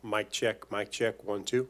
Mic check, 1, 2.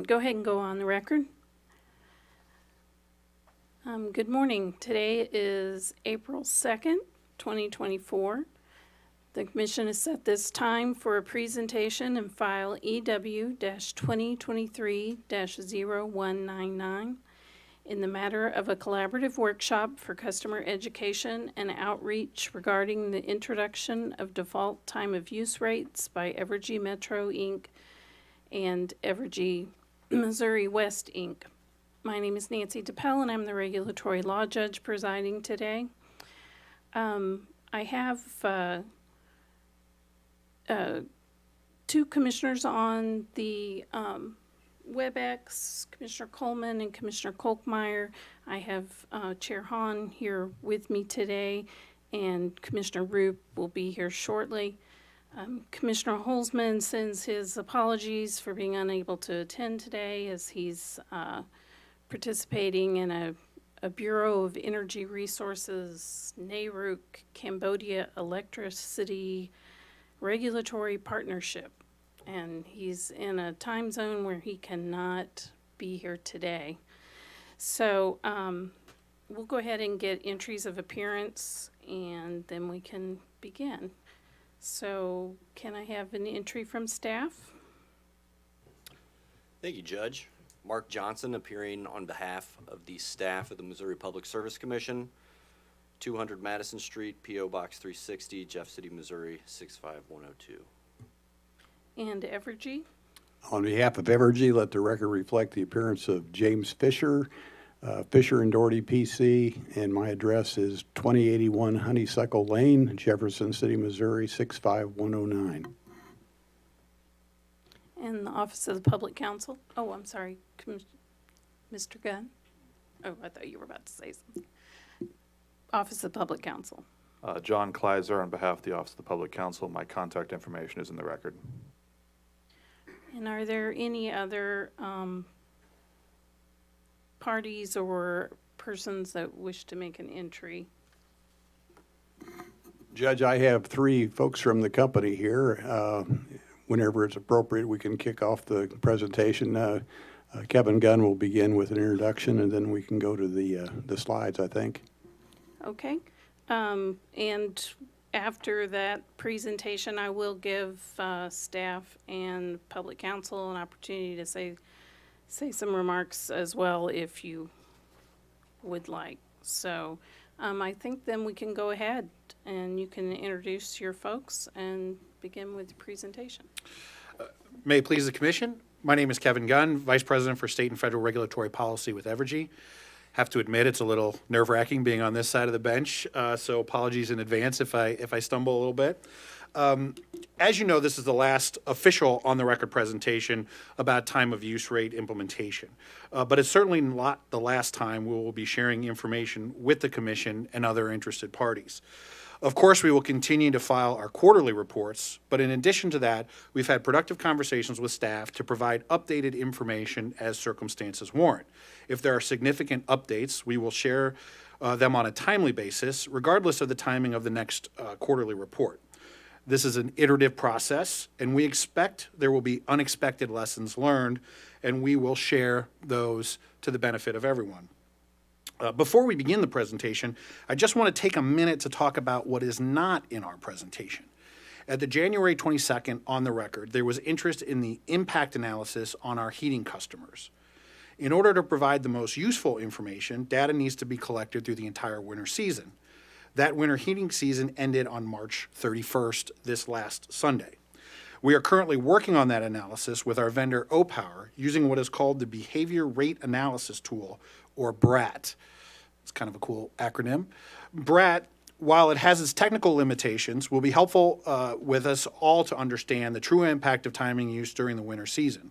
Go ahead and go on the record. Good morning. Today is April 2nd, 2024. The Commission has set this time for a presentation and file EW-2023-0199 in the matter of a collaborative workshop for customer education and outreach regarding the introduction of default time of use rates by Evergy Metro, Inc. and Evergy Missouri West, Inc. My name is Nancy DePell, and I'm the regulatory law judge presiding today. I have two commissioners on the WebEx, Commissioner Coleman and Commissioner Kolkmeyer. I have Chair Hahn here with me today, and Commissioner Roop will be here shortly. Commissioner Holzman sends his apologies for being unable to attend today, as he's participating in a Bureau of Energy Resources, NARUC, Cambodia Electricity Regulatory Partnership. And he's in a time zone where he cannot be here today. So we'll go ahead and get entries of appearance, and then we can begin. So can I have an entry from staff? Thank you, Judge. Mark Johnson appearing on behalf of the staff of the Missouri Public Service Commission, 200 Madison Street, P.O. Box 360, Jeff City, Missouri, 65102. And Evergy? On behalf of Evergy, let the record reflect the appearance of James Fisher, Fisher and Doherty, PC, and my address is 2081 Honeysuckle Lane, Jefferson City, Missouri, 65109. And the Office of the Public Counsel? Oh, I'm sorry, Mr. Gunn? Oh, I thought you were about to say something. Office of Public Counsel. John Kleiser on behalf of the Office of the Public Counsel. My contact information is in the record. And are there any other parties or persons that wish to make an entry? Judge, I have three folks from the company here. Whenever it's appropriate, we can kick off the presentation. Kevin Gunn will begin with an introduction, and then we can go to the slides, I think. Okay. And after that presentation, I will give staff and public counsel an opportunity to say some remarks as well if you would like. So I think then we can go ahead and you can introduce your folks and begin with the presentation. May it please the Commission. My name is Kevin Gunn, Vice President for State and Federal Regulatory Policy with Evergy. Have to admit it's a little nerve-wracking being on this side of the bench, so apologies in advance if I stumble a little bit. As you know, this is the last official on-the-record presentation about time of use rate implementation, but it's certainly not the last time we will be sharing information with the Commission and other interested parties. Of course, we will continue to file our quarterly reports, but in addition to that, we've had productive conversations with staff to provide updated information as circumstances warrant. If there are significant updates, we will share them on a timely basis, regardless of the timing of the next quarterly report. This is an iterative process, and we expect there will be unexpected lessons learned, and we will share those to the benefit of everyone. Before we begin the presentation, I just want to take a minute to talk about what is not in our presentation. At the January 22nd on the record, there was interest in the impact analysis on our heating customers. In order to provide the most useful information, data needs to be collected through the entire winter season. That winter heating season ended on March 31st, this last Sunday. We are currently working on that analysis with our vendor Opower using what is called the Behavior Rate Analysis Tool, or BRAT. It's kind of a cool acronym. BRAT, while it has its technical limitations, will be helpful with us all to understand the true impact of timing use during the winter season.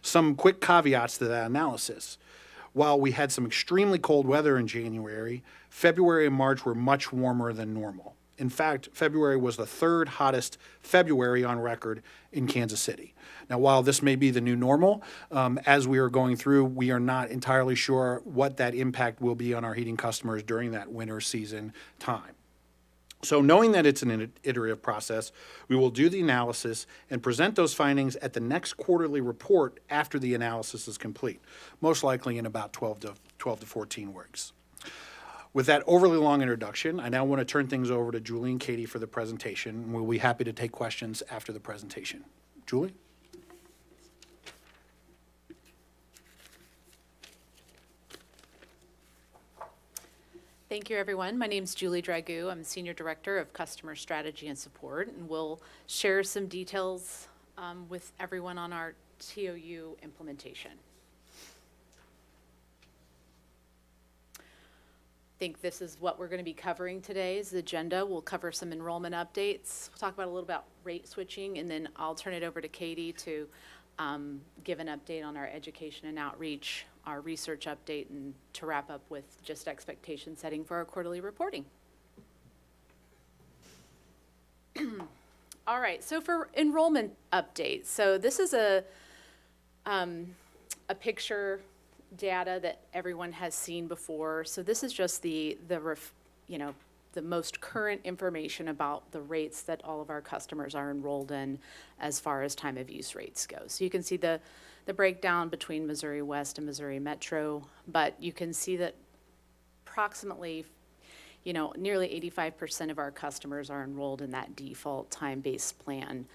Some quick caveats to that analysis. While we had some extremely cold weather in January, February and March were much warmer than normal. In fact, February was the third hottest February on record in Kansas City. Now, while this may be the new normal, as we are going through, we are not entirely sure what that impact will be on our heating customers during that winter season time. So knowing that it's an iterative process, we will do the analysis and present those findings at the next quarterly report after the analysis is complete, most likely in about 12 to 14 weeks. With that overly long introduction, I now want to turn things over to Julie and Katie for the presentation, and we'll be happy to take questions after the presentation. Julie? Thank you, everyone. My name is Julie Dragoo. I'm Senior Director of Customer Strategy and Support, and we'll share some details with everyone on our TOU implementation. I think this is what we're going to be covering today's agenda. We'll cover some enrollment updates. We'll talk about a little about rate switching, and then I'll turn it over to Katie to give an update on our education and outreach, our research update, and to wrap up with just expectation setting for our quarterly reporting. All right, so for enrollment updates, so this is a picture data that everyone has seen before. So this is just the most current information about the rates that all of our customers are enrolled in as far as time of use rates go. So you can see the breakdown between Missouri West and Missouri Metro, but you can see that approximately, nearly 85% of our customers are enrolled in that default time-based plan.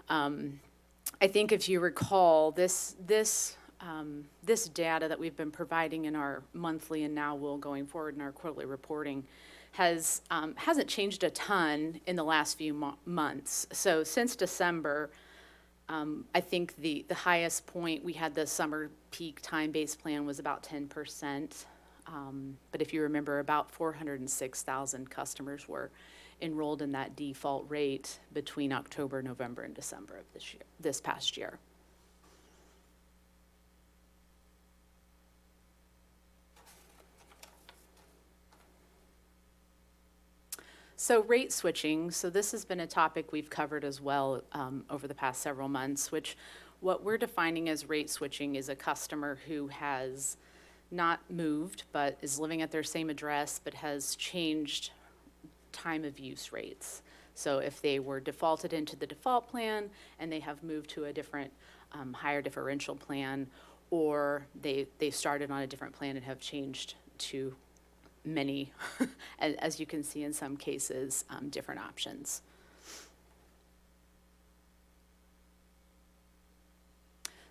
I think if you recall, this data that we've been providing in our monthly and now will going forward in our quarterly reporting hasn't changed a ton in the last few months. So since December, I think the highest point we had the summer peak time-based plan was about 10%. But if you remember, about 406,000 customers were enrolled in that default rate between October, November, and December of this past year. So rate switching, so this has been a topic we've covered as well over the past several months, which what we're defining as rate switching is a customer who has not moved but is living at their same address but has changed time of use rates. So if they were defaulted into the default plan and they have moved to a different higher differential plan, or they started on a different plan and have changed to many, as you can see in some cases, different options.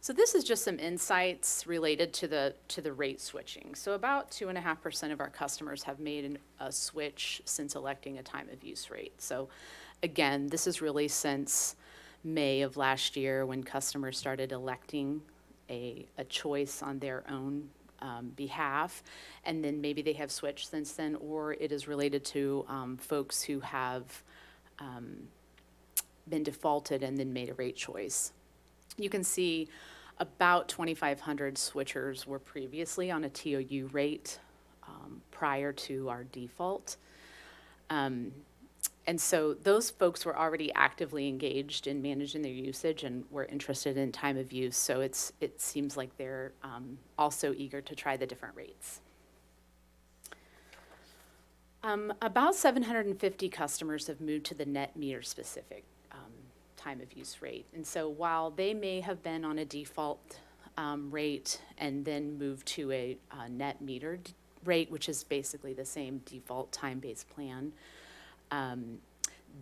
So this is just some insights related to the rate switching. So about 2.5% of our customers have made a switch since electing a time of use rate. So again, this is really since May of last year when customers started electing a choice on their own behalf, and then maybe they have switched since then, or it is related to folks who have been defaulted and then made a rate choice. You can see about 2,500 switchers were previously on a TOU rate prior to our default. And so those folks were already actively engaged in managing their usage and were interested in time of use. So it seems like they're also eager to try the different rates. About 750 customers have moved to the net meter specific time of use rate. And so while they may have been on a default rate and then moved to a net meter rate, which is basically the same default time-based plan,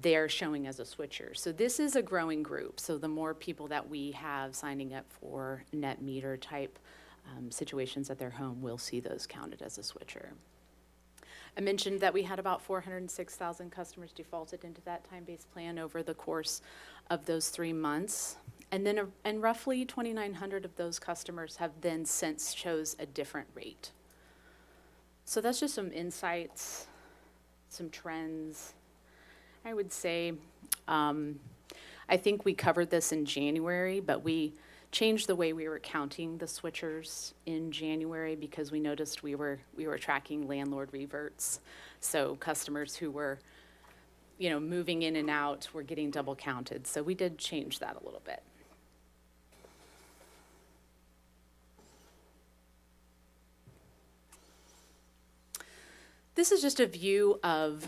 they're showing as a switcher. So this is a growing group. So the more people that we have signing up for net meter type situations at their home, we'll see those counted as a switcher. I mentioned that we had about 406,000 customers defaulted into that time-based plan over the course of those 3 months. And then and roughly 2,900 of those customers have then since chose a different rate. So that's just some insights, some trends. I would say, I think we covered this in January, but we changed the way we were counting the switchers in January because we noticed we were tracking landlord reverts. So customers who were, moving in and out were getting double counted. So we did change that a little bit. This is just a view of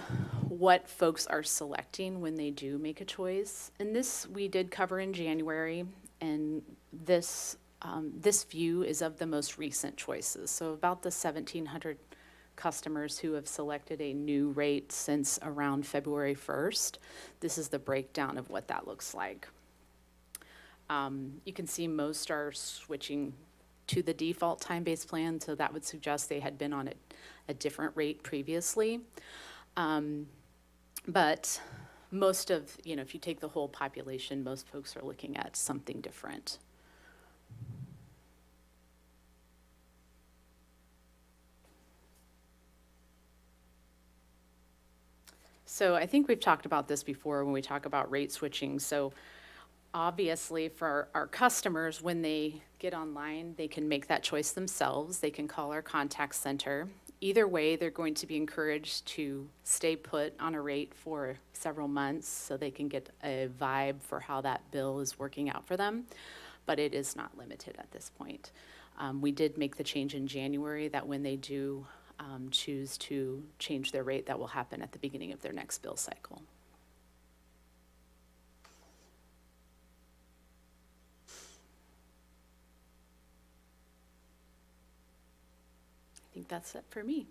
what folks are selecting when they do make a choice. And this we did cover in January, and this view is of the most recent choices. So about the 1,700 customers who have selected a new rate since around February 1st. This is the breakdown of what that looks like. You can see most are switching to the default time-based plan, so that would suggest they had been on a different rate previously. But most of, if you take the whole population, most folks are looking at something different. So I think we've talked about this before when we talk about rate switching. So obviously for our customers, when they get online, they can make that choice themselves. They can call our contact center. Either way, they're going to be encouraged to stay put on a rate for several months so they can get a vibe for how that bill is working out for them. But it is not limited at this point. We did make the change in January that when they do choose to change their rate, that will happen at the beginning of their next bill cycle. I think that's it for me.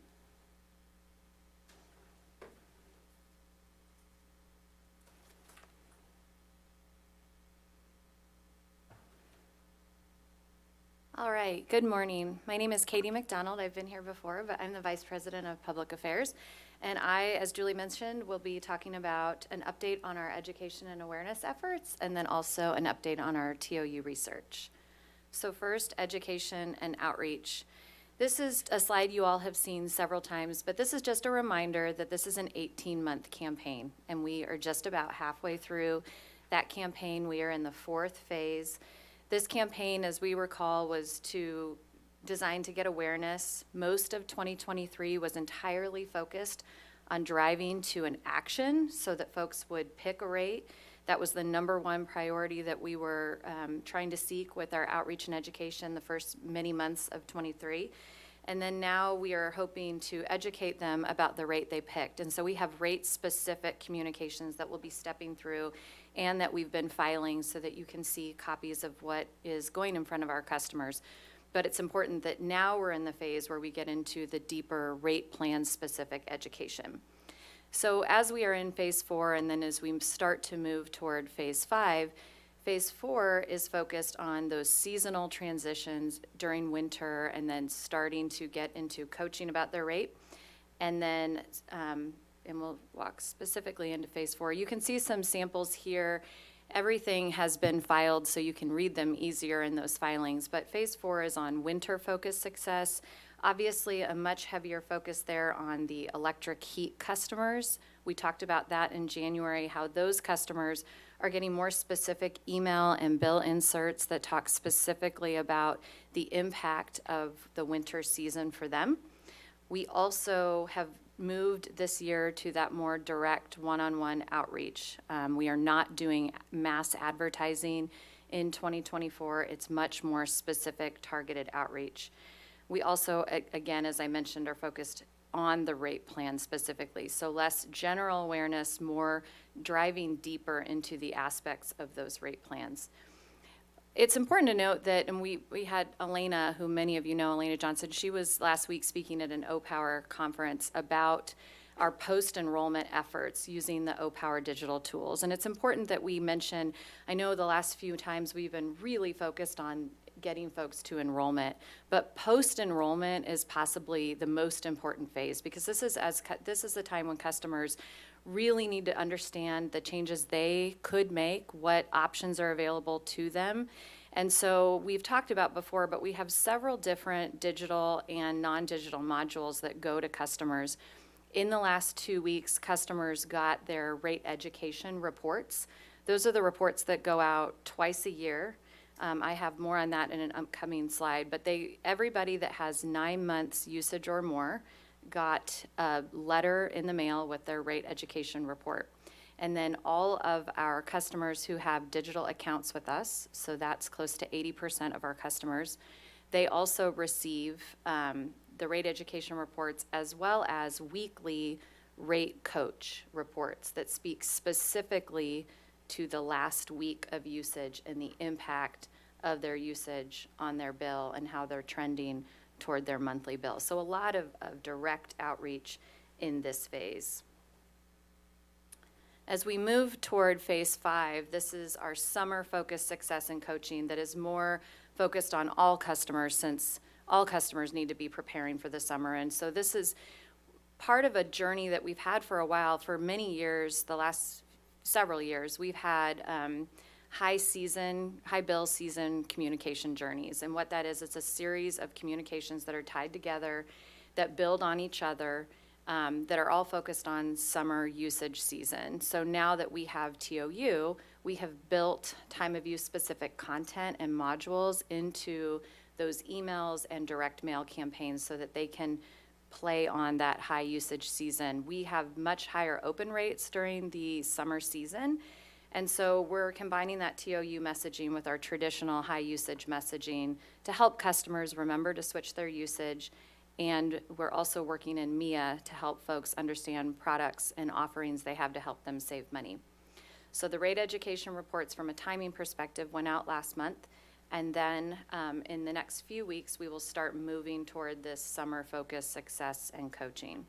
All right, good morning. My name is Katie McDonald. I've been here before, but I'm the Vice President of Public Affairs. And I, as Julie mentioned, will be talking about an update on our education and awareness efforts, and then also an update on our TOU research. So first, education and outreach. This is a slide you all have seen several times, but this is just a reminder that this is an 18-month campaign, and we are just about halfway through that campaign. We are in the 4th phase. This campaign, as we recall, was designed to get awareness. Most of 2023 was entirely focused on driving to an action so that folks would pick a rate. That was the #1 priority that we were trying to seek with our outreach and education the first many months of 23. And then now we are hoping to educate them about the rate they picked. And so we have rate-specific communications that we'll be stepping through and that we've been filing so that you can see copies of what is going in front of our customers. But it's important that now we're in the phase where we get into the deeper rate plan-specific education. So as we are in phase 4, and then as we start to move toward phase 5, phase 4 is focused on those seasonal transitions during winter and then starting to get into coaching about their rate. And then, and we'll walk specifically into phase 4. You can see some samples here. Everything has been filed so you can read them easier in those filings. But phase 4 is on winter-focused success. Obviously, a much heavier focus there on the electric heat customers. We talked about that in January, how those customers are getting more specific email and bill inserts that talk specifically about the impact of the winter season for them. We also have moved this year to that more direct one-on-one outreach. We are not doing mass advertising in 2024. It's much more specific, targeted outreach. We also, again, as I mentioned, are focused on the rate plan specifically. So less general awareness, more driving deeper into the aspects of those rate plans. It's important to note that, and we had Elena, who many of you know, Elena Johnson, she was last week speaking at an O-Power conference about our post-enrollment efforts using the O-Power digital tools. And it's important that we mention, I know the last few times we've been really focused on getting folks to enrollment, but post-enrollment is possibly the most important phase, because this is the time when customers really need to understand the changes they could make, what options are available to them. And so we've talked about before, but we have several different digital and non-digital modules that go to customers. In the last 2 weeks, customers got their rate education reports. Those are the reports that go out twice a year. I have more on that in an upcoming slide, but everybody that has 9 months usage or more got a letter in the mail with their rate education report. And then all of our customers who have digital accounts with us, so that's close to 80% of our customers, they also receive the rate education reports as well as weekly rate coach reports that speak specifically to the last week of usage and the impact of their usage on their bill and how they're trending toward their monthly bill. So a lot of direct outreach in this phase. As we move toward phase 5, this is our summer-focused success and coaching that is more focused on all customers, since all customers need to be preparing for the summer. And so this is part of a journey that we've had for a while. For many years, the last several years, we've had high bill season communication journeys. And what that is, it's a series of communications that are tied together, that build on each other, that are all focused on summer usage season. So now that we have TOU, we have built time of use specific content and modules into those emails and direct mail campaigns so that they can play on that high usage season. We have much higher open rates during the summer season. And so we're combining that TOU messaging with our traditional high usage messaging to help customers remember to switch their usage. And we're also working in MIA to help folks understand products and offerings they have to help them save money. So the rate education reports from a timing perspective went out last month. And then in the next few weeks, we will start moving toward this summer-focused success and coaching.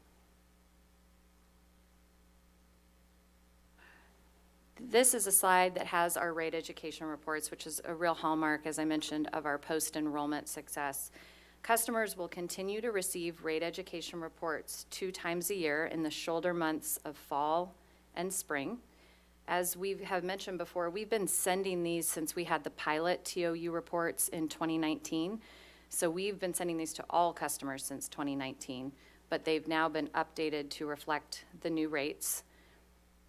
This is a slide that has our rate education reports, which is a real hallmark, as I mentioned, of our post-enrollment success. Customers will continue to receive rate education reports 2 times a year in the shoulder months of fall and spring. As we have mentioned before, we've been sending these since we had the pilot TOU reports in 2019. So we've been sending these to all customers since 2019, but they've now been updated to reflect the new rates.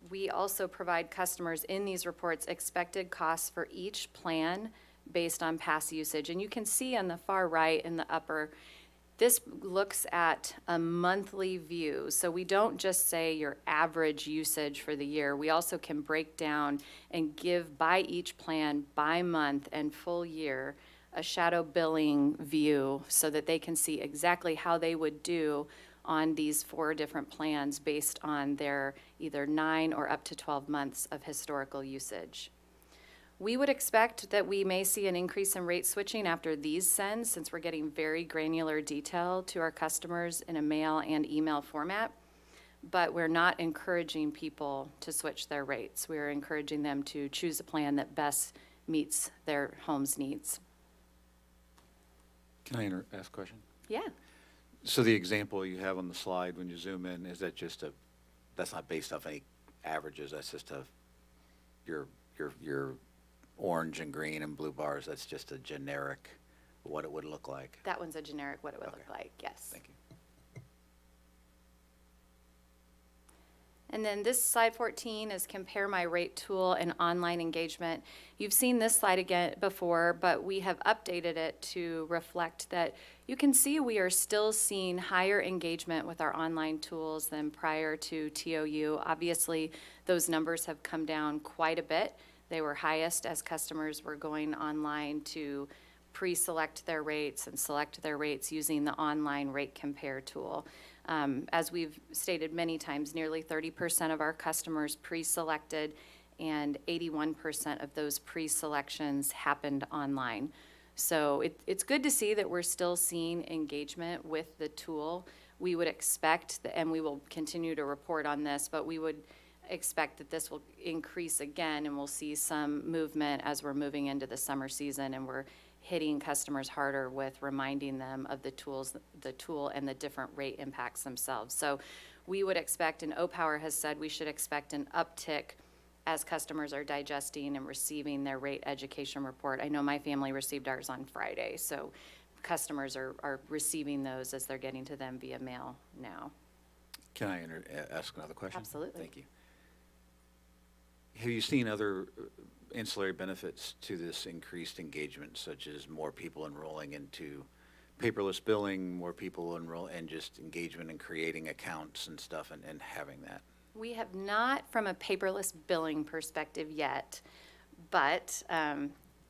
We also provide customers in these reports expected costs for each plan based on past usage. And you can see on the far right in the upper, this looks at a monthly view. So we don't just say your average usage for the year. We also can break down and give by each plan, by month and full year, a shadow billing view so that they can see exactly how they would do on these 4 different plans based on their either 9 or up to 12 months of historical usage. We would expect that we may see an increase in rate switching after these sends, since we're getting very granular detail to our customers in a mail and email format. But we're not encouraging people to switch their rates. We're encouraging them to choose a plan that best meets their home's needs. Can I ask a question? Yeah. So the example you have on the slide when you zoom in, is that just that's not based off any averages, that's just your orange and green and blue bars, that's just a generic, what it would look like? That one's a generic what it would Okay. look like, yes. Thank you. And then this slide 14 is compare my rate tool and online engagement. You've seen this slide again before, but we have updated it to reflect that you can see we are still seeing higher engagement with our online tools than prior to TOU. Obviously, those numbers have come down quite a bit. They were highest as customers were going online to pre-select their rates and select their rates using the online rate compare tool. As we've stated many times, nearly 30% of our customers pre-selected and 81% of those pre-selections happened online. So it's good to see that we're still seeing engagement with the tool. We would expect, and we will continue to report on this, but we would expect that this will increase again and we'll see some movement as we're moving into the summer season and we're hitting customers harder with reminding them of the tool and the different rate impacts themselves. So we would expect, and OPower has said we should expect an uptick as customers are digesting and receiving their rate education report. I know my family received ours on Friday, so customers are receiving those as they're getting to them via mail now. Can I ask another question? Absolutely. Thank you. Have you seen other ancillary benefits to this increased engagement, such as more people enrolling into paperless billing, more people enroll, and just engagement in creating accounts and stuff and having that? We have not from a paperless billing perspective yet, but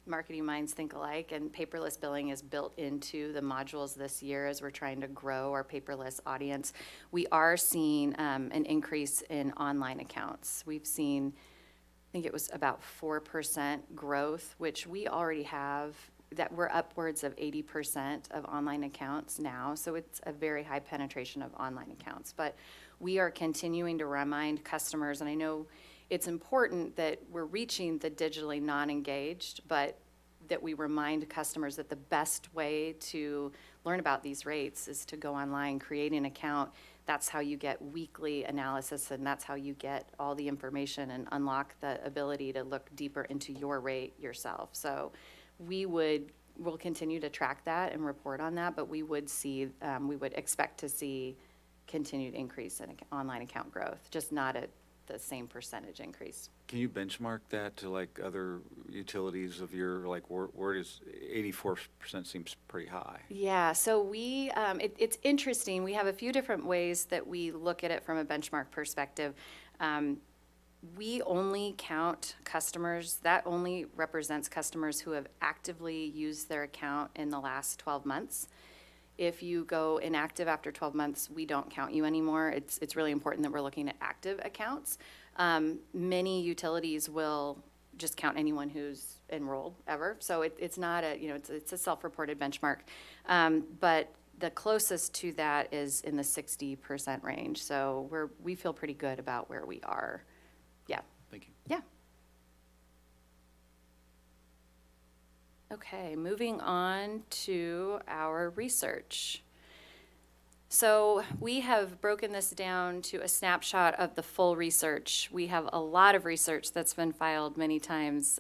marketing minds think alike, and paperless billing is built into the modules this year as we're trying to grow our paperless audience. We are seeing an increase in online accounts. We've seen, I think it was about 4% growth, which we already have, that we're upwards of 80% of online accounts now. So it's a very high penetration of online accounts. But we are continuing to remind customers, and I know it's important that we're reaching the digitally non-engaged, but that we remind customers that the best way to learn about these rates is to go online, create an account. That's how you get weekly analysis, and that's how you get all the information and unlock the ability to look deeper into your rate yourself. So we'll continue to track that and report on that, but we would expect to see continued increase in online account growth, just not at the same percentage increase. Can you benchmark that to like other utilities of your, like, where does 84% seems pretty high? Yeah, so it's interesting. We have a few different ways that we look at it from a benchmark perspective. We only count customers, that only represents customers who have actively used their account in the last 12 months. If you go inactive after 12 months, we don't count you anymore. It's really important that we're looking at active accounts. Many utilities will just count anyone who's enrolled ever. So it's not it's a self-reported benchmark. But the closest to that is in the 60% range. So we feel pretty good about where we are. Yeah. Thank you. Yeah. Okay, moving on to our research. So we have broken this down to a snapshot of the full research. We have a lot of research that's been filed many times,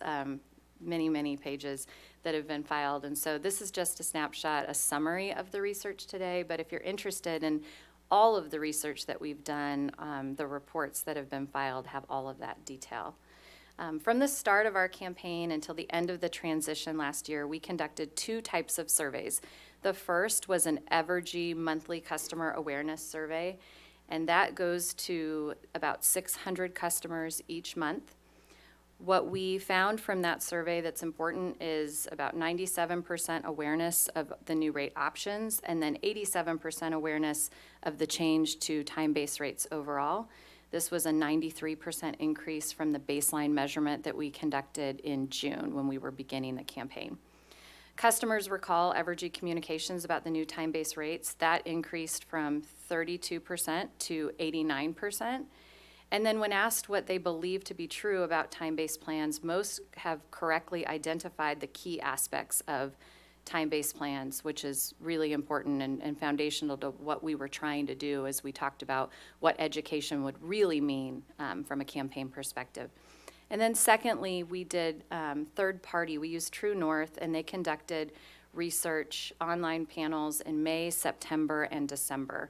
many pages that have been filed. And so this is just a snapshot, a summary of the research today. But if you're interested in all of the research that we've done, the reports that have been filed have all of that detail. From the start of our campaign until the end of the transition last year, we conducted 2 types of surveys. The first was an Evergy monthly customer awareness survey, and that goes to about 600 customers each month. What we found from that survey that's important is about 97% awareness of the new rate options, and then 87% awareness of the change to time-based rates overall. This was a 93% increase from the baseline measurement that we conducted in June when we were beginning the campaign. Customers recall Evergy communications about the new time-based rates. That increased from 32% to 89%. And then when asked what they believe to be true about time-based plans, most have correctly identified the key aspects of time-based plans, which is really important and foundational to what we were trying to do as we talked about what education would really mean from a campaign perspective. And then secondly, we did third party. We used True North, and they conducted research online panels in May, September, and December.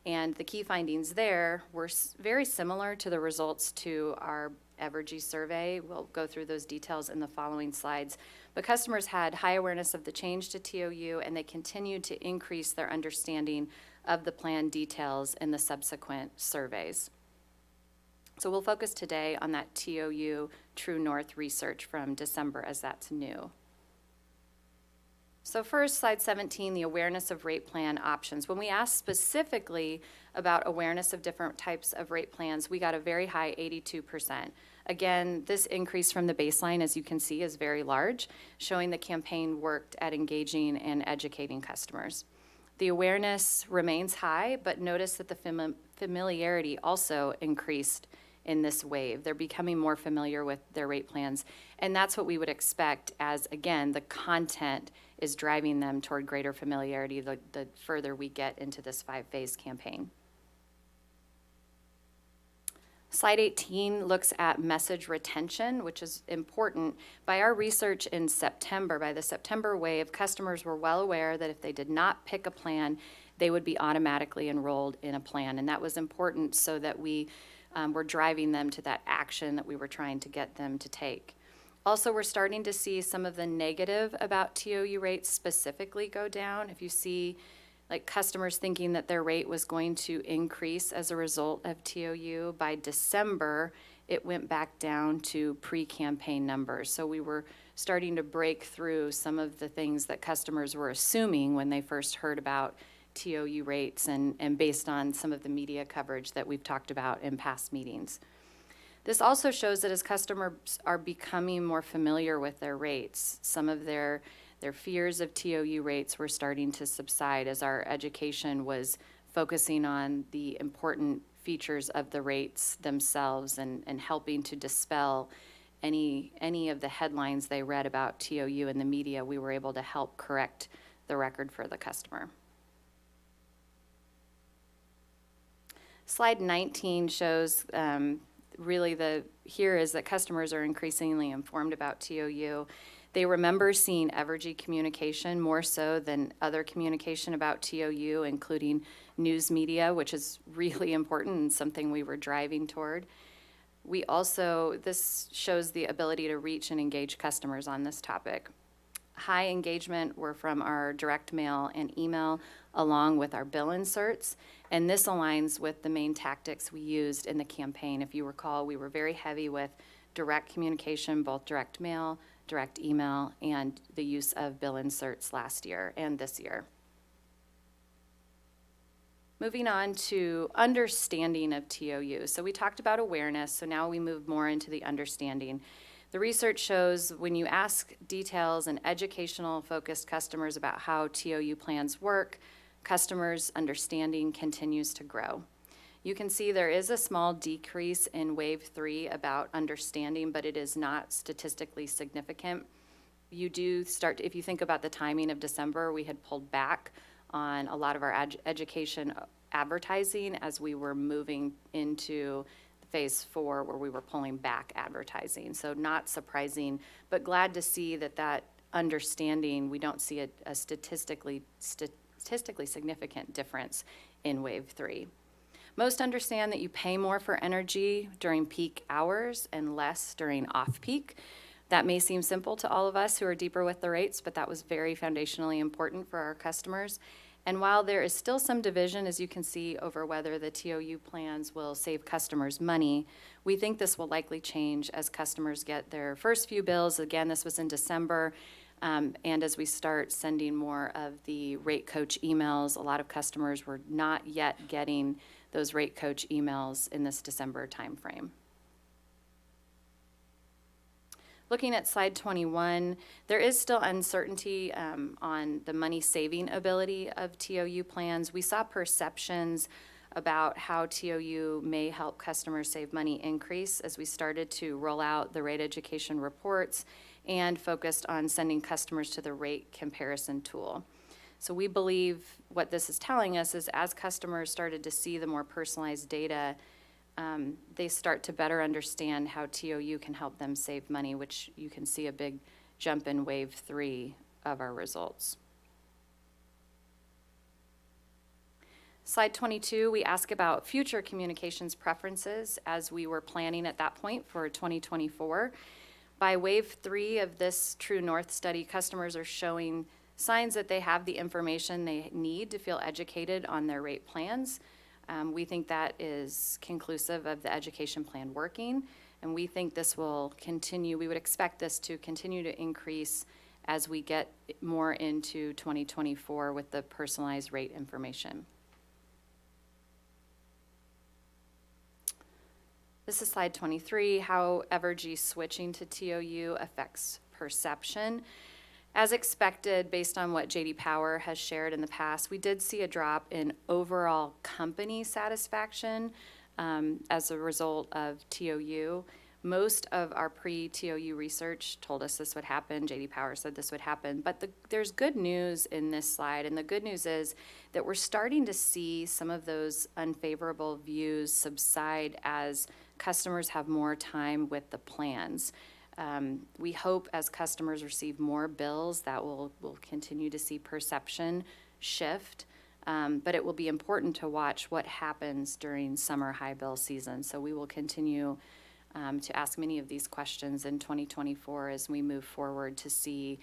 And the key findings there were very similar to the results to our Evergy survey. We'll go through those details in the following slides. But customers had high awareness of the change to TOU, and they continued to increase their understanding of the plan details in the subsequent surveys. So we'll focus today on that TOU True North research from December, as that's new. So first, slide 17, the awareness of rate plan options. When we asked specifically about awareness of different types of rate plans, we got a very high 82%. Again, this increase from the baseline, as you can see, is very large, showing the campaign worked at engaging and educating customers. The awareness remains high, but notice that the familiarity also increased in this wave. They're becoming more familiar with their rate plans, and that's what we would expect as, again, the content is driving them toward greater familiarity the further we get into this 5-phase campaign. Slide 18 looks at message retention, which is important. By our research in September, by the September wave, customers were well aware that if they did not pick a plan, they would be automatically enrolled in a plan. And that was important so that we were driving them to that action that we were trying to get them to take. Also, we're starting to see some of the negative about TOU rates specifically go down. If you see like customers thinking that their rate was going to increase as a result of TOU, by December, it went back down to pre-campaign numbers. So we were starting to break through some of the things that customers were assuming when they first heard about TOU rates and based on some of the media coverage that we've talked about in past meetings. This also shows that as customers are becoming more familiar with their rates, some of their fears of TOU rates were starting to subside as our education was focusing on the important features of the rates themselves and helping to dispel any of the headlines they read about TOU in the media. We were able to help correct the record for the customer. Slide 19 shows really here is that customers are increasingly informed about TOU. They remember seeing Evergy communication more so than other communication about TOU, including news media, which is really important and something we were driving toward. This shows the ability to reach and engage customers on this topic. High engagement were from our direct mail and email, along with our bill inserts, and this aligns with the main tactics we used in the campaign. If you recall, we were very heavy with direct communication, both direct mail, direct email, and the use of bill inserts last year and this year. Moving on to understanding of TOU. So we talked about awareness, so now we move more into the understanding. The research shows when you ask details and educational focused customers about how TOU plans work, customers' understanding continues to grow. You can see there is a small decrease in wave 3 about understanding, but it is not statistically significant. You do start, if you think about the timing of December, we had pulled back on a lot of our education advertising as we were moving into phase 4 where we were pulling back advertising. So not surprising, but glad to see that understanding, we don't see a statistically significant difference in wave 3. Most understand that you pay more for energy during peak hours and less during off-peak. That may seem simple to all of us who are deeper with the rates, but that was very foundationally important for our customers. And while there is still some division, as you can see, over whether the TOU plans will save customers money, we think this will likely change as customers get their first few bills. Again, this was in December, and as we start sending more of the rate coach emails, a lot of customers were not yet getting those rate coach emails in this December timeframe. Looking at slide 21, there is still uncertainty on the money-saving ability of TOU plans. We saw perceptions about how TOU may help customers save money increase as we started to roll out the rate education reports and focused on sending customers to the rate comparison tool. So we believe what this is telling us is as customers started to see the more personalized data, they start to better understand how TOU can help them save money, which you can see a big jump in wave 3 of our results. Slide 22, we ask about future communications preferences as we were planning at that point for 2024. By wave 3 of this True North study, customers are showing signs that they have the information they need to feel educated on their rate plans. We think that is conclusive of the education plan working, and we think this will continue. We would expect this to continue to increase as we get more into 2024 with the personalized rate information. This is slide 23, how Evergy switching to TOU affects perception. As expected, based on what J.D. Power has shared in the past, we did see a drop in overall company satisfaction as a result of TOU. Most of our pre-TOU research told us this would happen. J.D. Power said this would happen. But there's good news in this slide, and the good news is that we're starting to see some of those unfavorable views subside as customers have more time with the plans. We hope as customers receive more bills that we'll continue to see perception shift, but it will be important to watch what happens during summer high bill season. So we will continue to ask many of these questions in 2024 as we move forward to see,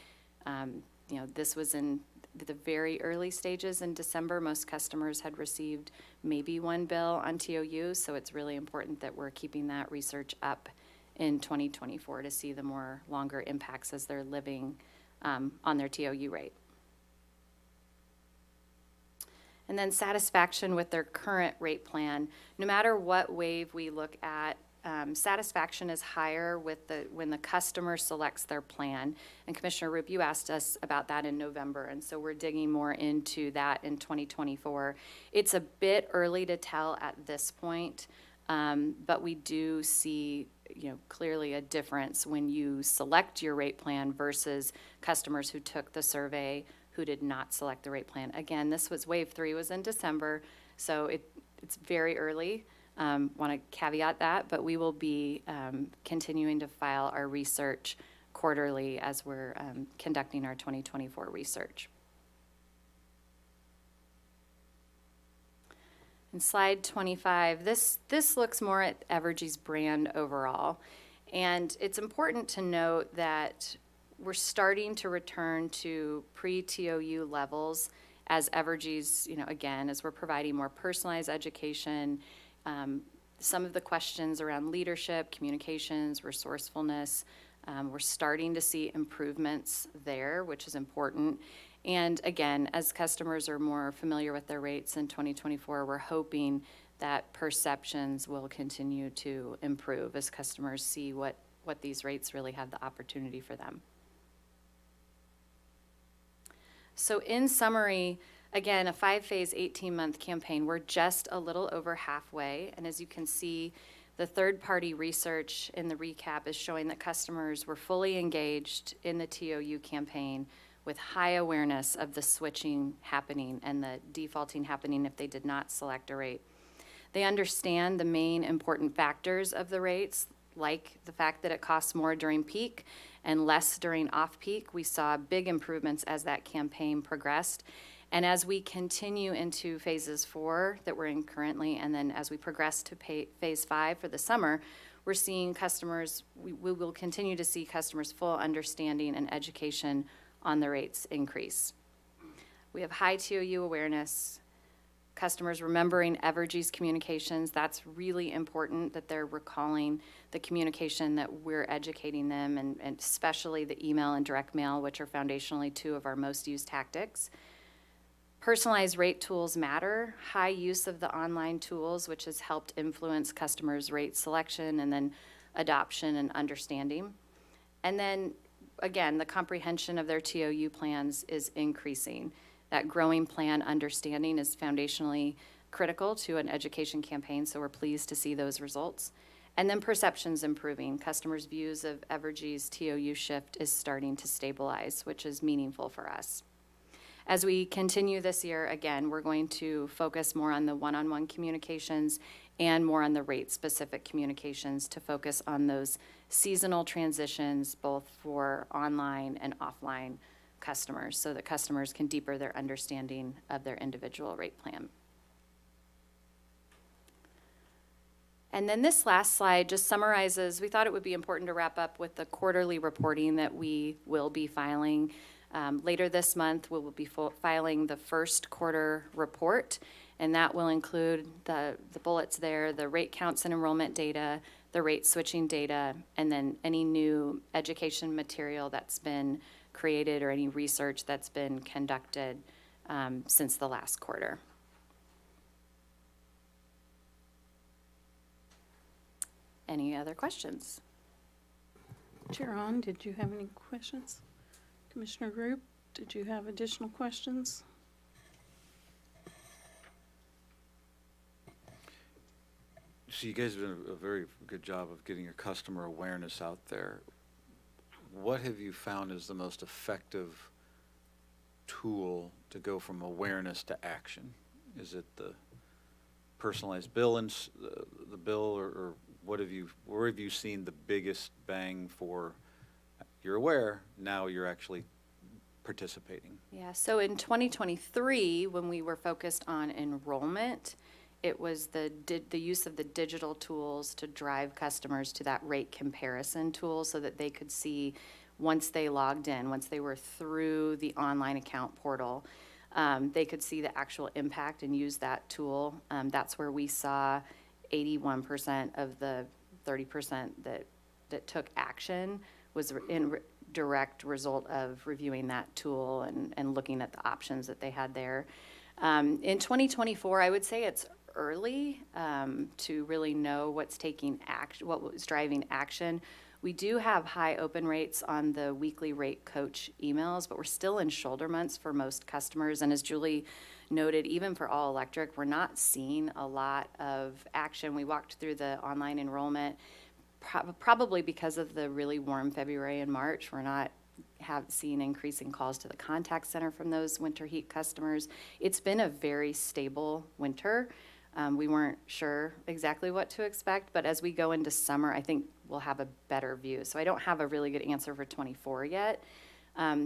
this was in the very early stages in December. Most customers had received maybe one bill on TOU, so it's really important that we're keeping that research up in 2024 to see the more longer impacts as they're living on their TOU rate. And then satisfaction with their current rate plan. No matter what wave we look at, satisfaction is higher with when the customer selects their plan. And Commissioner Roop, you asked us about that in November, and so we're digging more into that in 2024. It's a bit early to tell at this point, but we do see, clearly a difference when you select your rate plan versus customers who took the survey who did not select the rate plan. Again, wave 3 was in December, so it's very early. Want to caveat that, but we will be continuing to file our research quarterly as we're conducting our 2024 research. In slide 25, this looks more at Evergy's brand overall. And it's important to note that we're starting to return to pre-TOU levels as Evergy's, again, as we're providing more personalized education. Some of the questions around leadership, communications, resourcefulness, we're starting to see improvements there, which is important. And again, as customers are more familiar with their rates in 2024, we're hoping that perceptions will continue to improve as customers see what these rates really have the opportunity for them. So in summary, again, a 5-phase, 18-month campaign. We're just a little over halfway. And as you can see, the third-party research in the recap is showing that customers were fully engaged in the TOU campaign with high awareness of the switching happening and the defaulting happening if they did not select a rate. They understand the main important factors of the rates, like the fact that it costs more during peak and less during off-peak. We saw big improvements as that campaign progressed. And as we continue into phases 4 that we're in currently, and then as we progress to phase 5 for the summer, we're seeing customers, we will continue to see customers' full understanding and education on the rates increase. We have high TOU awareness, customers remembering Evergy's communications. That's really important that they're recalling the communication that we're educating them, and especially the email and direct mail, which are foundationally 2 of our most used tactics. Personalized rate tools matter. High use of the online tools, which has helped influence customers' rate selection and then adoption and understanding. And then, again, the comprehension of their TOU plans is increasing. That growing plan understanding is foundationally critical to an education campaign, so we're pleased to see those results. And then perceptions improving. Customers' views of Evergy's TOU shift is starting to stabilize, which is meaningful for us. As we continue this year, again, we're going to focus more on the one-on-one communications and more on the rate-specific communications to focus on those seasonal transitions, both for online and offline customers, so that customers can deepen their understanding of their individual rate plan. And then this last slide just summarizes, we thought it would be important to wrap up with the quarterly reporting that we will be filing. Later this month, we will be filing the first quarter report, and that will include the bullets there, the rate counts and enrollment data, the rate switching data, and then any new education material that's been created or any research that's been conducted since the last quarter. Any other questions? Chair Hahn, did you have any questions? Commissioner Roop, did you have additional questions? So you guys have done a very good job of getting your customer awareness out there. What have you found is the most effective tool to go from awareness to action? Is it the personalized bill and the bill, or where have you seen the biggest bang for? You're aware, now you're actually participating. Yeah, so in 2023, when we were focused on enrollment, it was the use of the digital tools to drive customers to that rate comparison tool so that they could see once they logged in, once they were through the online account portal, they could see the actual impact and use that tool. That's where we saw 81% of the 30% that that took action was direct result of reviewing that tool and looking at the options that they had there. In 2024, I would say it's early to really know what's taking action, what was driving action. We do have high open rates on the weekly rate coach emails, but we're still in shoulder months for most customers. And as Julie noted, even for all electric, we're not seeing a lot of action. We walked through the online enrollment, probably because of the really warm February and March. We're not seen increasing calls to the contact center from those winter heat customers. It's been a very stable winter. We weren't sure exactly what to expect, but as we go into summer, I think we'll have a better view. So I don't have a really good answer for 24 yet,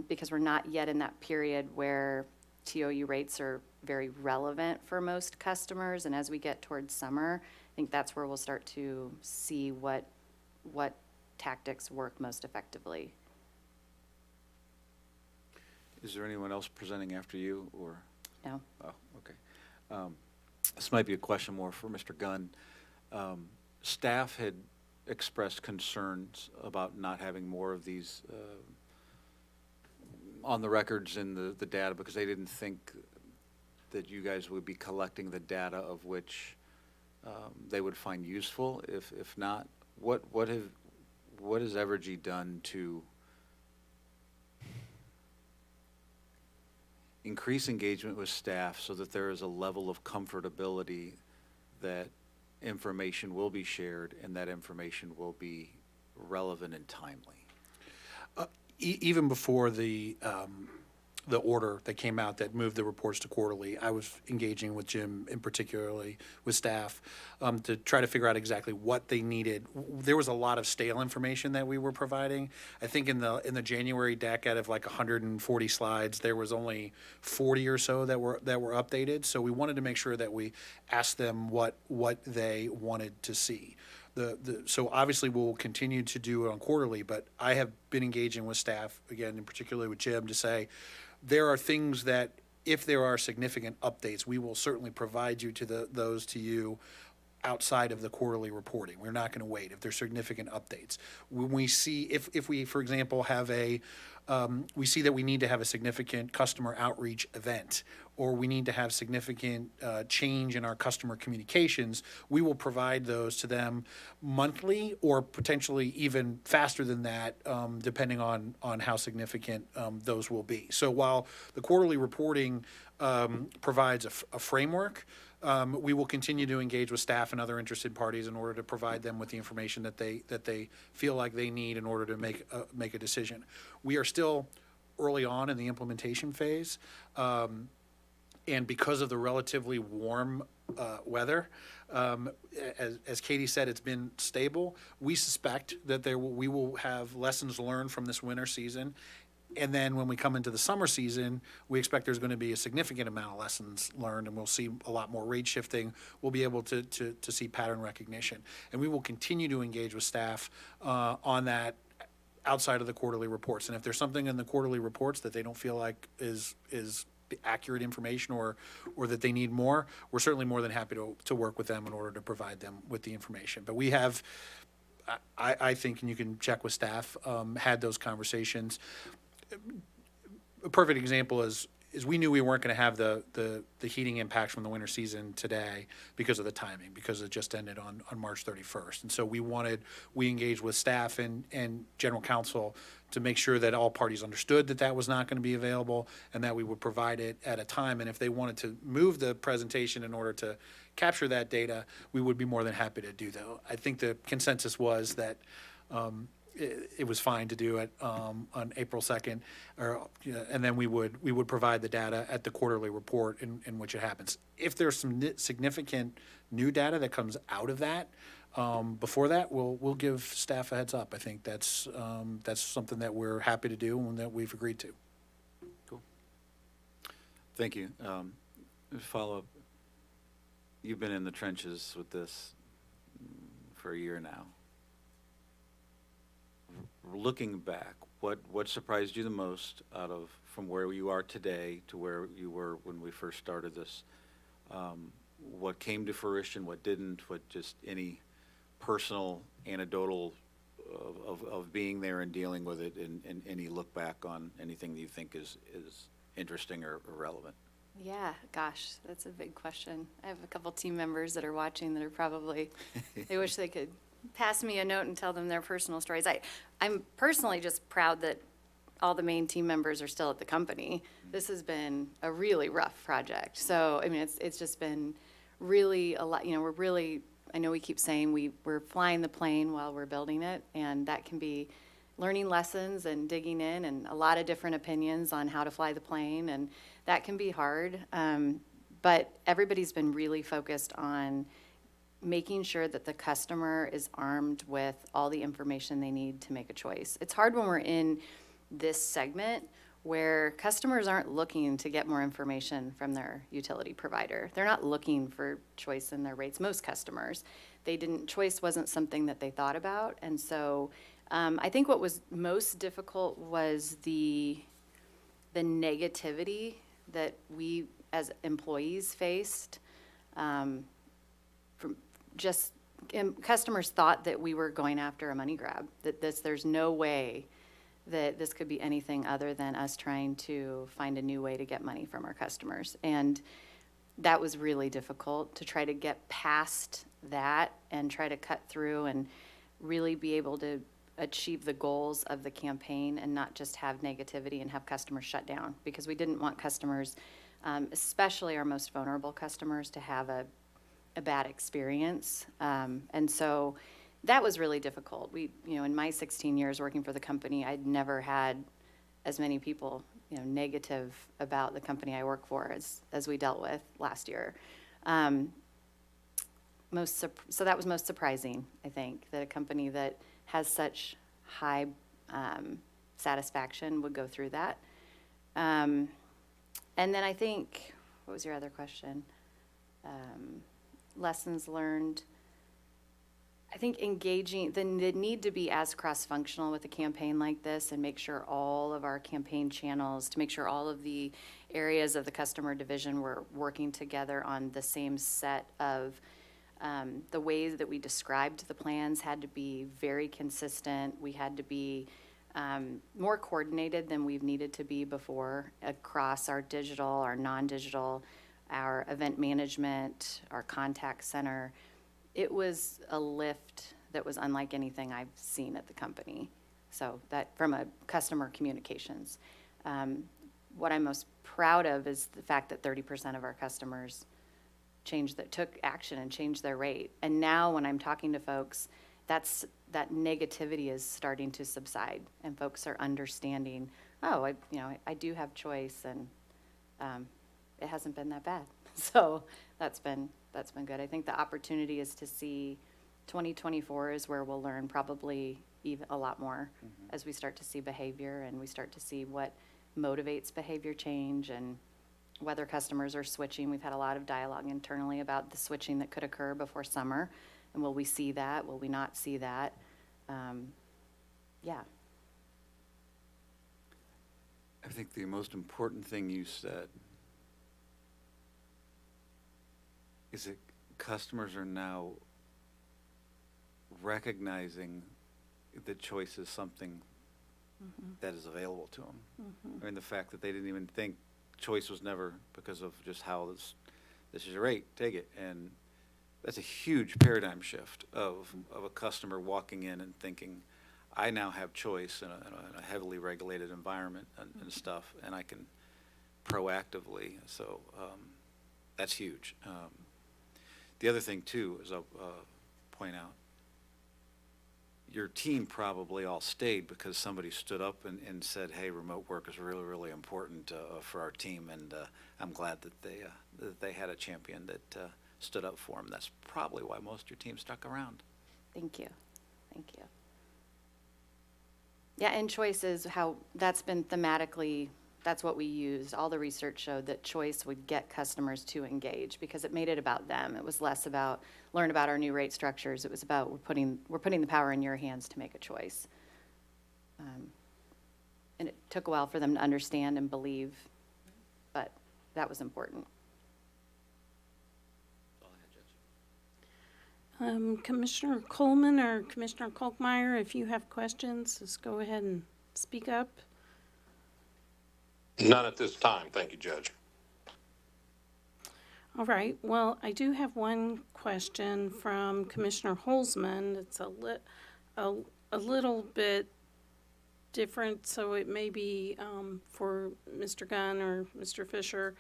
because we're not yet in that period where TOU rates are very relevant for most customers. And as we get towards summer, I think that's where we'll start to see what tactics work most effectively. Is there anyone else presenting after you, or? No? Oh, okay. This might be a question more for Mr. Gunn. Staff had expressed concerns about not having more of these on the records in the data, because they didn't think that you guys would be collecting the data of which they would find useful. If not, what has Evergy done to increase engagement with staff so that there is a level of comfortability that information will be shared and that information will be relevant and timely? Even before the order that came out that moved the reports to quarterly, I was engaging with Jim and particularly with staff to try to figure out exactly what they needed. There was a lot of stale information that we were providing. I think in the January deck, out of like 140 slides, there was only 40 or so that were updated. So we wanted to make sure that we asked them what they wanted to see. So obviously we'll continue to do it on quarterly, but I have been engaging with staff, again, and particularly with Jim, to say there are things that if there are significant updates, we will certainly provide you to those to you outside of the quarterly reporting. We're not going to wait if there's significant updates. When we see, if we, for example, have we see that we need to have a significant customer outreach event, or we need to have significant change in our customer communications, we will provide those to them monthly or potentially even faster than that, depending on how significant those will be. So while the quarterly reporting provides a framework, we will continue to engage with staff and other interested parties in order to provide them with the information that they feel like they need in order to make a decision. We are still early on in the implementation phase, and because of the relatively warm weather, as Katie said, it's been stable. We suspect that we will have lessons learned from this winter season. And then when we come into the summer season, we expect there's going to be a significant amount of lessons learned, and we'll see a lot more rate shifting. We'll be able to see pattern recognition. And we will continue to engage with staff on that outside of the quarterly reports. And if there's something in the quarterly reports that they don't feel like is accurate information or that they need more, we're certainly more than happy to work with them in order to provide them with the information. But we have, I think, and you can check with staff, had those conversations. A perfect example is we knew we weren't going to have the heating impacts from the winter season today because of the timing, because it just ended on March 31st. And so we engaged with staff and general counsel to make sure that all parties understood that was not going to be available and that we would provide it at a time. And if they wanted to move the presentation in order to capture that data, we would be more than happy to do that. I think the consensus was that it was fine to do it on April 2nd, and then we would provide the data at the quarterly report in which it happens. If there's some significant new data that comes out of that, before that, we'll give staff a heads up. I think that's something that we're happy to do and that we've agreed to. Cool. Thank you. Follow up. You've been in the trenches with this for a year now. Looking back, what surprised you the most from where you are today to where you were when we first started this? What came to fruition, what didn't, what just any personal anecdotal of being there and dealing with it, and any look back on anything that you think is interesting or relevant? Yeah, gosh, that's a big question. I have a couple team members that are watching that are probably, they wish they could pass me a note and tell them their personal stories. I'm personally just proud that all the main team members are still at the company. This has been a really rough project. So, I mean, it's just been really a lot, we're really, I know we keep saying we're flying the plane while we're building it, and that can be learning lessons and digging in and a lot of different opinions on how to fly the plane, and that can be hard. But everybody's been really focused on making sure that the customer is armed with all the information they need to make a choice. It's hard when we're in this segment where customers aren't looking to get more information from their utility provider. They're not looking for choice in their rates. Most customers, choice wasn't something that they thought about. And so I think what was most difficult was the negativity that we as employees faced from just customers thought that we were going after a money grab, that there's no way that this could be anything other than us trying to find a new way to get money from our customers. And that was really difficult to try to get past that and try to cut through and really be able to achieve the goals of the campaign and not just have negativity and have customers shut down, because we didn't want customers, especially our most vulnerable customers, to have a bad experience. And so that was really difficult. In my 16 years working for the company, I'd never had as many people, negative about the company I work for as we dealt with last year. So that was most surprising, I think, that a company that has such high satisfaction would go through that. And then I think, what was your other question? Lessons learned. I think engaging, the need to be as cross-functional with a campaign like this and make sure all of our campaign channels, to make sure all of the areas of the customer division were working together on the same set of the ways that we described the plans had to be very consistent. We had to be more coordinated than we've needed to be before across our digital, our non-digital, our event management, our contact center. It was a lift that was unlike anything I've seen at the company. So that from a customer communications. What I'm most proud of is the fact that 30% of our customers took action and changed their rate. And now when I'm talking to folks, that negativity is starting to subside, and folks are understanding, I do have choice, and it hasn't been that bad. So that's been good. I think the opportunity is to see 2024 is where we'll learn probably even a lot more as we start to see behavior and we start to see what motivates behavior change and whether customers are switching. We've had a lot of dialogue internally about the switching that could occur before summer. And will we see that? Will we not see that? Yeah. I think the most important thing you said is that customers are now recognizing that choice is something that is available to them. I mean, the fact that they didn't even think choice was never, because of just how this is your rate, take it. And that's a huge paradigm shift of a customer walking in and thinking, I now have choice in a heavily regulated environment and stuff, and I can proactively. So that's huge. The other thing, too, is I'll point out, your team probably all stayed because somebody stood up and said, hey, remote work is really, really important for our team, and I'm glad that they had a champion that stood up for them. That's probably why most of your team stuck around. Thank you. Yeah, and choice is how that's been thematically, that's what we used. All the research showed that choice would get customers to engage because it made it about them. It was less about learn about our new rate structures. It was about we're putting the power in your hands to make a choice. And it took a while for them to understand and believe, but that was important. Commissioner Coleman or Commissioner Kolkmeyer, if you have questions, just go ahead and speak up. None at this time. Thank you, Judge. All right, well, I do have one question from Commissioner Holzman. It's a little bit different, so it may be for Mr. Gunn or Mr. Fisher.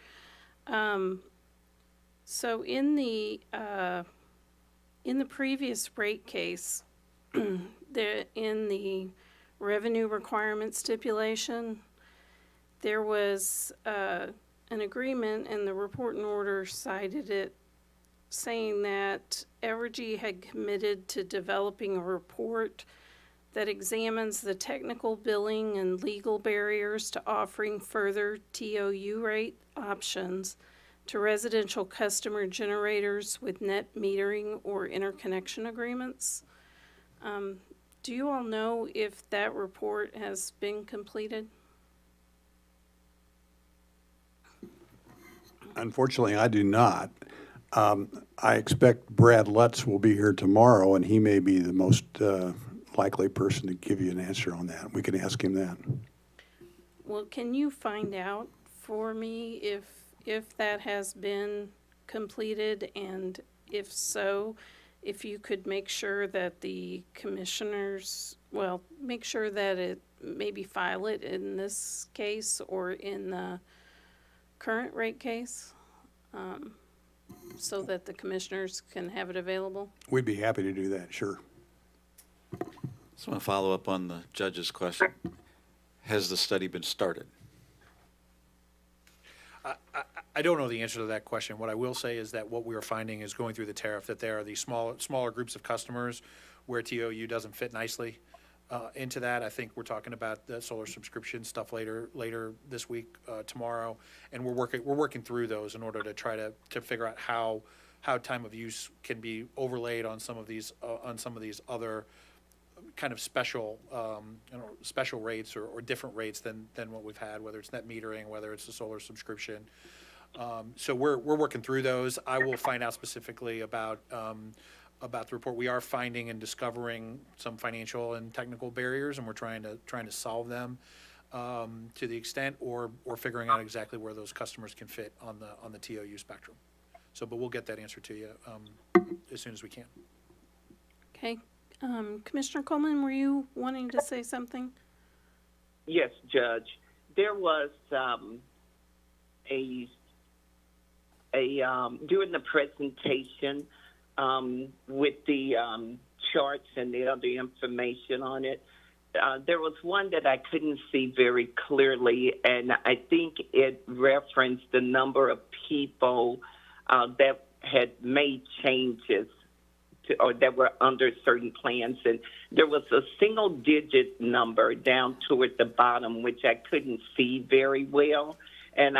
So in the previous rate case, in the revenue requirement stipulation, there was an agreement, and the report and order cited it, saying that Evergy had committed to developing a report that examines the technical billing and legal barriers to offering further TOU rate options to residential customer generators with net metering or interconnection agreements. Do you all know if that report has been completed? Unfortunately, I do not. I expect Brad Lutz will be here tomorrow, and he may be the most likely person to give you an answer on that. We can ask him that. Well, can you find out for me if that has been completed, and if so, if you could make sure that the commissioners, well, make sure that it, maybe file it in this case or in the current rate case, so that the commissioners can have it available? We'd be happy to do that, sure. Just want to follow up on the judge's question. Has the study been started? I don't know the answer to that question. What I will say is that what we are finding is going through the tariff, that there are these smaller groups of customers where TOU doesn't fit nicely into that. I think we're talking about the solar subscription stuff later this week, tomorrow, and we're working through those in order to try to figure out how time of use can be overlaid on some of these other kind of special rates or different rates than what we've had, whether it's net metering, whether it's the solar subscription. So we're working through those. I will find out specifically about the report. We are finding and discovering some financial and technical barriers, and we're trying to solve them to the extent, or figuring out exactly where those customers can fit on the TOU spectrum. So, but we'll get that answer to you as soon as we can. Okay. Commissioner Coleman, were you wanting to say something? Yes, Judge. There was during the presentation with the charts and the other information on it, there was one that I couldn't see very clearly, and I think it referenced the number of people that had made changes or that were under certain plans, and there was a single-digit number down toward the bottom, which I couldn't see very well. And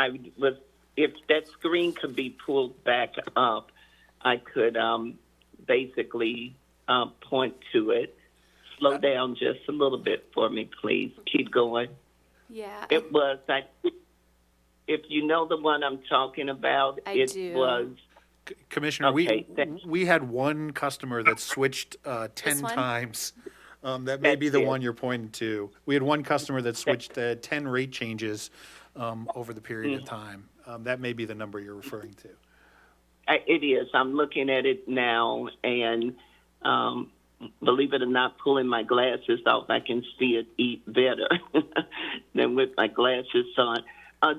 if that screen could be pulled back up, I could basically point to it. Slow down just a little bit for me, please. Keep going. Yeah. It was, if you know the one I'm talking about, I it do. was. Commissioner, Okay, we had one customer that switched 10 This one? times. That may be the That's it. one you're pointing to. We had one customer that switched 10 rate changes over the period of time. That may be the number you're referring to. It is. I'm looking at it now, and believe it or not, pulling my glasses off, I can see it better than with my glasses on.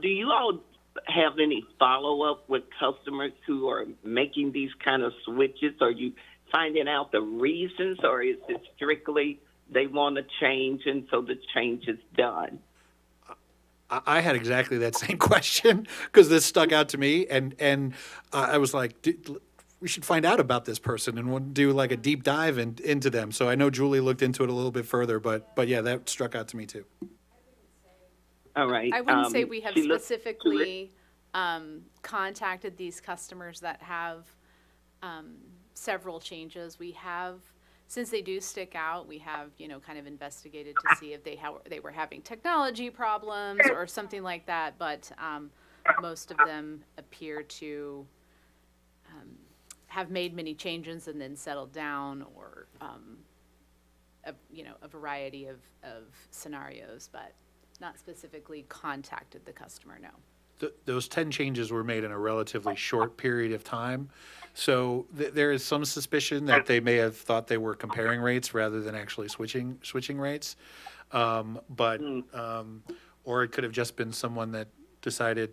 Do you all have any follow-up with customers who are making these kind of switches? Are you finding out the reasons, or is it strictly they want to change and so the change is done? I had exactly that same question because this stuck out to me, and I was like, we should find out about this person and we'll do like a deep dive into them. So I know Julie looked into it a little bit further, but yeah, that struck out to me too. All right. I wouldn't say we have she looked- specifically contacted these customers that have several changes. We have, since they do stick out, we have, kind of investigated to see if they were having technology problems or something like that. But most of them appear to have made many changes and then settled down, or, a variety of scenarios, but not specifically contacted the customer, no. Those 10 changes were made in a relatively short period of time. So there is some suspicion that they may have thought they were comparing rates rather than actually switching rates. Or it could have just been someone that decided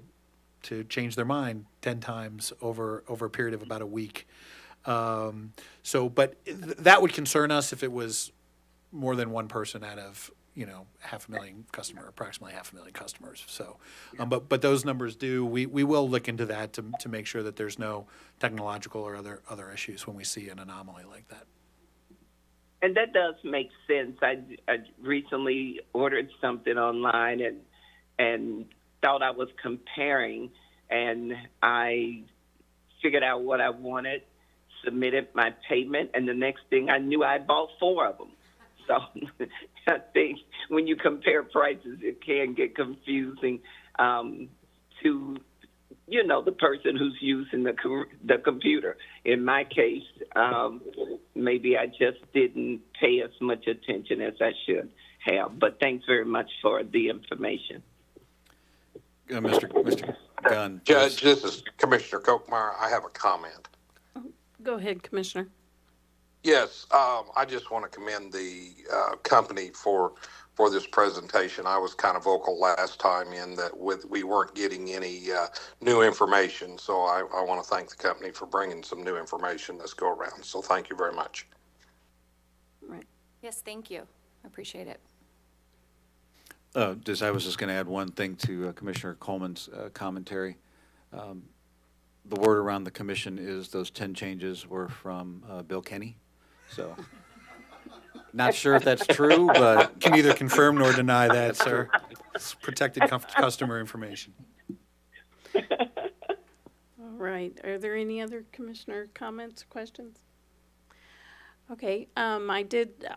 to change their mind 10 times over a period of about a week. But that would concern us if it was more than one person out of, approximately 500,000 customers. So, but those numbers we will look into that to make sure that there's no technological or other issues when we see an anomaly like that. And that does make sense. I recently ordered something online and thought I was comparing, and I figured out what I wanted, submitted my payment, and the next thing I knew, I bought 4 of them. So I think when you compare prices, it can get confusing to, the person who's using the computer. In my case, maybe I just didn't pay as much attention as I should have. But thanks very much for the information. Mr. Gunn. Judge, this is Commissioner Kochmeyer. I have a comment. Go ahead, Commissioner. Yes, I just want to commend the company for this presentation. I was kind of vocal last time in that we weren't getting any new information, so I want to thank the company for bringing some new information this go around. So thank you very much. Right. Yes, thank you. I appreciate it. I was just going to add one thing to Commissioner Coleman's commentary. The word around the commission is those 10 changes were from Bill Kenny. So, not sure if that's true, but Can neither confirm nor deny that, sir. It's protected customer information. All right. Are there any other commissioner comments, questions? Okay. I did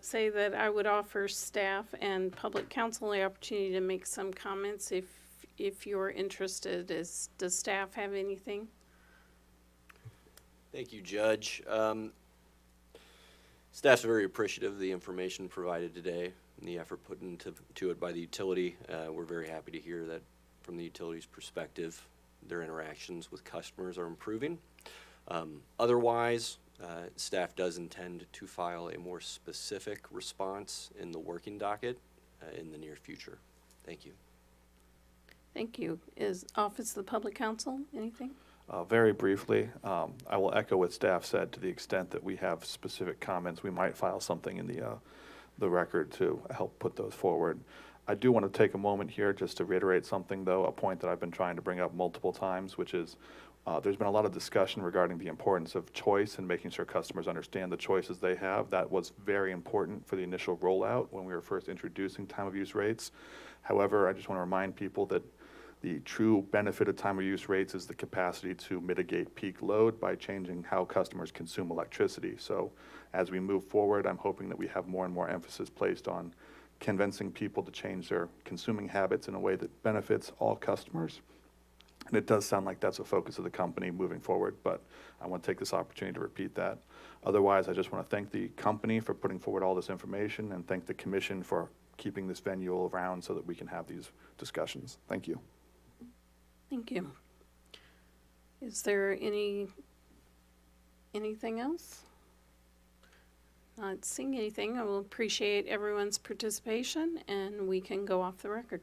say that I would offer staff and public counsel the opportunity to make some comments if you're interested. Does staff have anything? Thank you, Judge. Staff's very appreciative of the information provided today and the effort put into it by the utility. We're very happy to hear that from the utility's perspective, their interactions with customers are improving. Otherwise, staff does intend to file a more specific response in the working docket in the near future. Thank you. Thank you. Is Office of the Public Counsel anything? Very briefly, I will echo what staff said. To the extent that we have specific comments, we might file something in the record to help put those forward. I do want to take a moment here just to reiterate something, though, a point that I've been trying to bring up multiple times, which is there's been a lot of discussion regarding the importance of choice and making sure customers understand the choices they have. That was very important for the initial rollout when we were first introducing time of use rates. However, I just want to remind people that the true benefit of time of use rates is the capacity to mitigate peak load by changing how customers consume electricity. So as we move forward, I'm hoping that we have more and more emphasis placed on convincing people to change their consuming habits in a way that benefits all customers. And it does sound like that's a focus of the company moving forward, but I want to take this opportunity to repeat that. Otherwise, I just want to thank the company for putting forward all this information and thank the commission for keeping this venue around so that we can have these discussions. Thank you. Thank you. Is there anything else? Not seeing anything. I will appreciate everyone's participation, and we can go off the record.